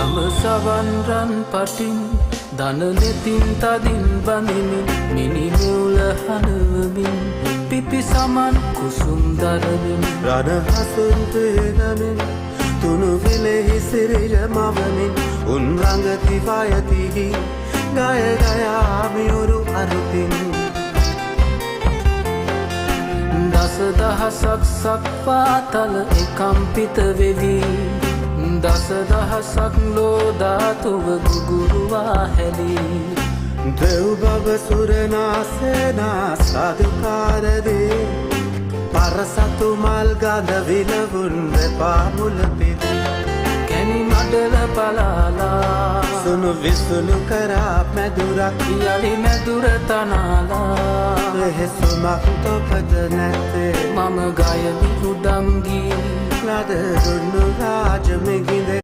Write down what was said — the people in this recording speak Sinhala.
සවන් රන් පටින් දන නෙතින් තදින් බඳිමින් මිනිමෙවුල හනවමින් පිපි සමන් කුසුම් දරමින් රණ හසුන් පේනමින් තුනු විලෙහි සිරිර මවමින් උන් රඟති පයතිහි ගය ගයා මියුරු අරුතින් දස දහසක් සක්පාතල එකම්පිත වෙවි දස දහසක් ලෝධාතුව ගුගුරුවා හැලී දෙව් බව සුරනාසේනා සාධකාරදේ පරසතු මල් ගඳ විලවුන් වෙපා මුල පිදි කැනි මඩල පලාලා සුනු විසුණු කරා මැදුරක් යලි මැදුර තනාලා ලෙහෙසුමක් තොපද නැත්තේ මම ගයමි උඩම් ගී ලද දුන්නු රාජ මෙගිඳ